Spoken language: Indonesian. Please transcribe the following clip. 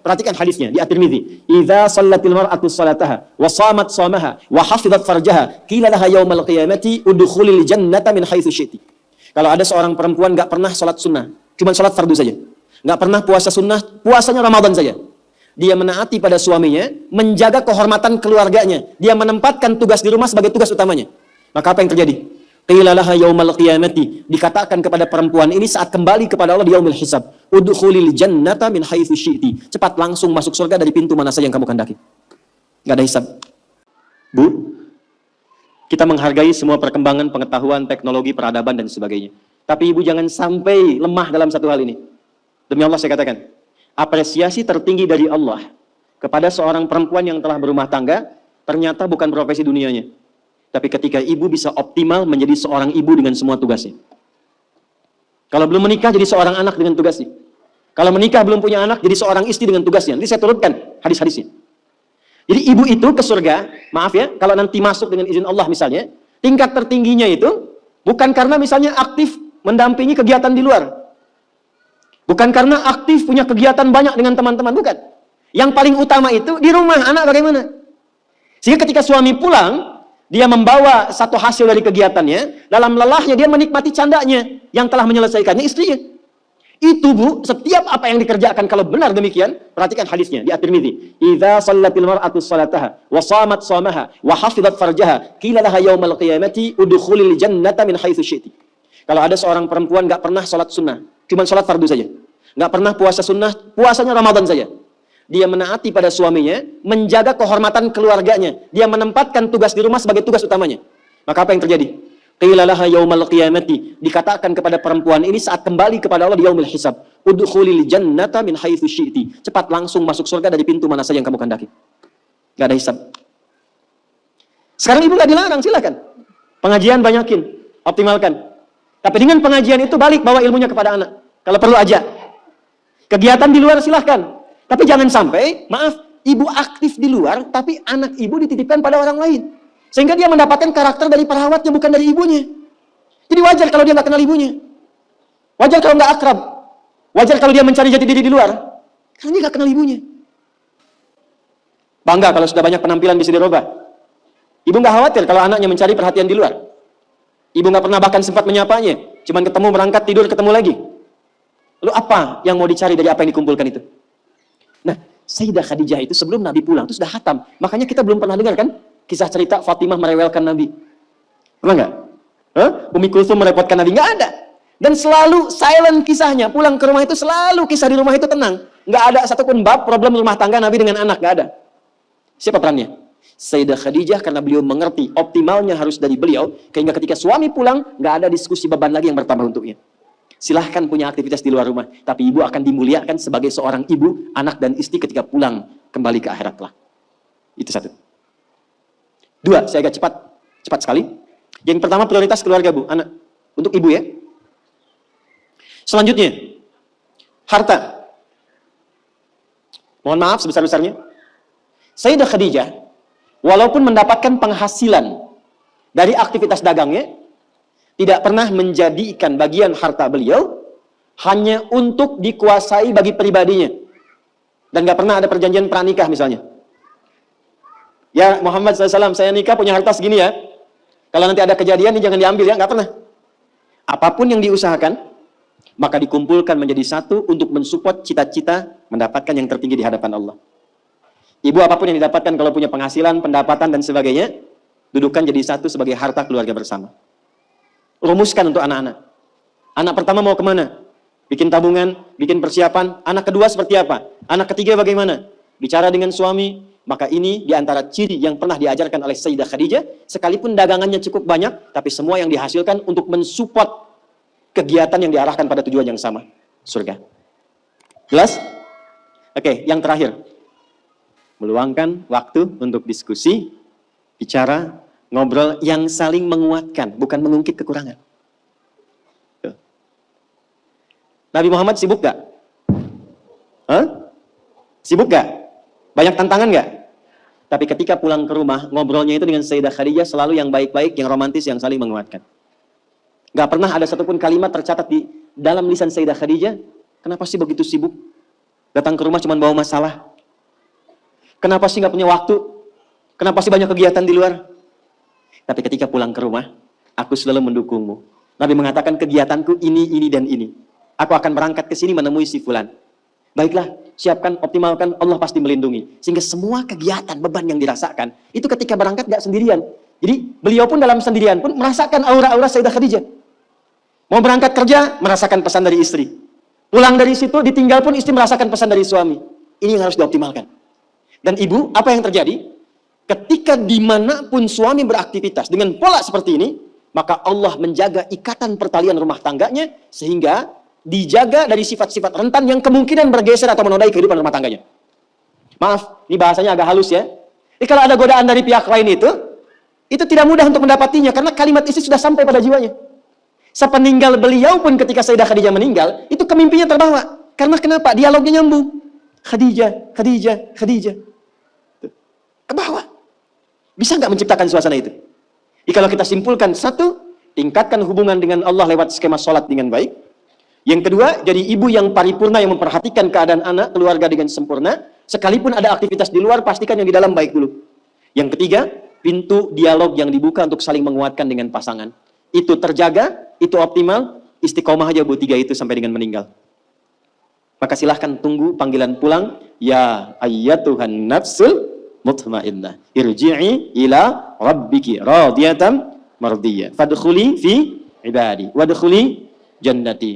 Perhatikan hadisnya di At-Tirmidzi. Idza shallatil mar'atu shalataha wa shamat shamaha wa hafizat farjaha qila laha yaumal qiyamati udkhulil jannata min haitsu syi'ti. Kalau ada seorang perempuan enggak pernah salat sunnah, cuma salat fardu saja. Enggak pernah puasa sunnah, puasanya Ramadan saja. Dia menaati pada suaminya, menjaga kehormatan keluarganya. Dia menempatkan tugas di rumah sebagai tugas utamanya. Maka apa yang terjadi? Qila laha yaumal qiyamati, dikatakan kepada perempuan ini saat kembali kepada Allah di yaumil hisab, udkhulil jannata min haitsu syi'ti. Cepat langsung masuk surga dari pintu mana saja yang kamu kehendaki. Enggak ada hisab. Bu, kita menghargai semua perkembangan pengetahuan, teknologi, peradaban dan sebagainya. Tapi ibu jangan sampai lemah dalam satu hal ini. Demi Allah saya katakan, apresiasi tertinggi dari Allah kepada seorang perempuan yang telah berumah tangga ternyata bukan profesi dunianya. Tapi ketika ibu bisa optimal menjadi seorang ibu dengan semua tugasnya. Kalau belum menikah jadi seorang anak dengan tugasnya. Kalau menikah belum punya anak jadi seorang istri dengan tugasnya. Nanti saya turutkan hadis-hadisnya. Jadi ibu itu ke surga, maaf ya, kalau nanti masuk dengan izin Allah misalnya, tingkat tertingginya itu bukan karena misalnya aktif mendampingi kegiatan di luar. Bukan karena aktif punya kegiatan banyak dengan teman-teman, bukan. Yang paling utama itu di rumah, anak bagaimana? Sehingga ketika suami pulang, dia membawa satu hasil dari kegiatannya, dalam lelahnya dia menikmati candanya yang telah menyelesaikannya istrinya. Itu bu, setiap apa yang dikerjakan kalau benar demikian, perhatikan hadisnya di At-Tirmidzi. Idza shallatil mar'atu shalataha wa shamat shamaha wa hafizat farjaha qila laha yaumal qiyamati udkhulil jannata min haitsu syi'ti. Kalau ada seorang perempuan enggak pernah salat sunnah, cuma salat fardu saja. Enggak pernah puasa sunnah, puasanya Ramadan saja. Dia menaati pada suaminya, menjaga kehormatan keluarganya. Dia menempatkan tugas di rumah sebagai tugas utamanya. Maka apa yang terjadi? Qila laha yaumal qiyamati, dikatakan kepada perempuan ini saat kembali kepada Allah di yaumil hisab, udkhulil jannata min haitsu syi'ti. Cepat langsung masuk surga dari pintu mana saja yang kamu kehendaki. Enggak ada hisab. Sekarang ibu enggak dilarang, silakan. Pengajian banyakin, optimalkan. Tapi dengan pengajian itu balik bawa ilmunya kepada anak. Kalau perlu aja. Kegiatan di luar silahkan. Tapi jangan sampai, maaf, ibu aktif di luar, tapi anak ibu dititipkan pada orang lain. Sehingga dia mendapatkan karakter dari perawatnya, bukan dari ibunya. Jadi wajar kalau dia nggak kenal ibunya. Wajar kalau nggak akrab. Wajar kalau dia mencari jati diri di luar. Karena dia nggak kenal ibunya. Bangga kalau sudah banyak penampilan bisa dirubah. Ibu nggak khawatir kalau anaknya mencari perhatian di luar. Ibu nggak pernah bahkan sempat menyapanya. Cuman ketemu, berangkat, tidur, ketemu lagi. Lalu apa yang mau dicari dari apa yang dikumpulkan itu? Nah, Sayyidah Khadijah itu sebelum Nabi pulang itu sudah khatam. Makanya kita belum pernah dengar kan kisah cerita Fatimah merewelkan Nabi. Pernah nggak? Umi Kulthum merepotkan Nabi? Nggak ada. Dan selalu silent kisahnya. Pulang ke rumah itu selalu kisah di rumah itu tenang. Nggak ada satupun bab problem rumah tangga Nabi dengan anak. Nggak ada. Siapa perannya? Sayyidah Khadijah, karena beliau mengerti optimalnya harus dari beliau. Sehingga ketika suami pulang, nggak ada diskusi beban lagi yang bertambah untuknya. Silahkan punya aktivitas di luar rumah, tapi ibu akan dimuliakan sebagai seorang ibu, anak dan istri ketika pulang kembali ke akhirat lah. Itu satu. Dua, saya agak cepat sekali. Yang pertama prioritas keluarga bu, anak, untuk ibu ya. Selanjutnya, harta. Mohon maaf sebesar-besarnya. Sayyidah Khadijah, walaupun mendapatkan penghasilan dari aktivitas dagangnya, tidak pernah menjadikan bagian harta beliau hanya untuk dikuasai bagi pribadinya. Dan gak pernah ada perjanjian pranikah misalnya. Ya Muhammad SAW, saya nikah punya harta segini ya. Kalau nanti ada kejadian ini jangan diambil ya, gak pernah. Apapun yang diusahakan, maka dikumpulkan menjadi satu untuk mensupport cita-cita mendapatkan yang tertinggi di hadapan Allah. Ibu apapun yang didapatkan kalau punya penghasilan, pendapatan dan sebagainya, dudukkan jadi satu sebagai harta keluarga bersama. Rumuskan untuk anak-anak. Anak pertama mau kemana? Bikin tabungan, bikin persiapan. Anak kedua seperti apa? Anak ketiga bagaimana? Bicara dengan suami. Maka ini diantara ciri yang pernah diajarkan oleh Sayyidah Khadijah. Sekalipun dagangannya cukup banyak, tapi semua yang dihasilkan untuk mensupport kegiatan yang diarahkan pada tujuan yang sama. Surga. Jelas? Oke, yang terakhir. Meluangkan waktu untuk diskusi, bicara, ngobrol yang saling menguatkan, bukan mengungkit kekurangan. Tuh. Nabi Muhammad sibuk gak? Sibuk gak? Banyak tantangan gak? Tapi ketika pulang ke rumah, ngobrolnya itu dengan Sayyidah Khadijah selalu yang baik-baik, yang romantis, yang saling menguatkan. Gak pernah ada satupun kalimat tercatat di dalam lisan Sayyidah Khadijah, kenapa sih begitu sibuk? Datang ke rumah cuma bawa masalah. Kenapa sih nggak punya waktu? Kenapa sih banyak kegiatan di luar? Tapi ketika pulang ke rumah, aku selalu mendukungmu. Nabi mengatakan kegiatanku ini, dan ini. Aku akan berangkat ke sini menemui si fulan. Baiklah, siapkan, optimalkan, Allah pasti melindungi. Sehingga semua kegiatan, beban yang dirasakan, itu ketika berangkat gak sendirian. Jadi beliau pun dalam sendirian pun merasakan aura-aura Sayyidah Khadijah. Mau berangkat kerja, merasakan pesan dari istri. Pulang dari situ, ditinggal pun istri merasakan pesan dari suami. Ini yang harus dioptimalkan. Dan ibu, apa yang terjadi? Ketika dimanapun suami beraktivitas dengan pola seperti ini, maka Allah menjaga ikatan pertalian rumah tangganya, sehingga dijaga dari sifat-sifat rentan yang kemungkinan bergeser atau menodai kehidupan rumah tangganya. Maaf, ini bahasanya agak halus ya. Jadi kalau ada godaan dari pihak lain itu tidak mudah untuk mendapatinya, karena kalimat istri sudah sampai pada jiwanya. Sepeninggal beliau pun ketika Sayyidah Khadijah meninggal, itu kemimpinya terbawa. Karena kenapa? Dialognya nyambung. Khadijah, Khadijah, Khadijah. Ke bawah. Bisa nggak menciptakan suasana itu? Jadi kalau kita simpulkan, satu, tingkatkan hubungan dengan Allah lewat skema sholat dengan baik. Yang kedua, jadi ibu yang paripurna yang memperhatikan keadaan anak, keluarga dengan sempurna. Sekalipun ada aktivitas di luar, pastikan yang di dalam baik dulu. Yang ketiga, pintu dialog yang dibuka untuk saling menguatkan dengan pasangan. Itu terjaga, itu optimal, istiqomah aja buat 3 itu sampai dengan meninggal. Maka silahkan tunggu panggilan pulang. Ya ayyatuhan nafsul mutmainnah, irji'i ila rabbiki radiyatan mardiyah, fadkhuli fi ibadi wadkhuli jannati.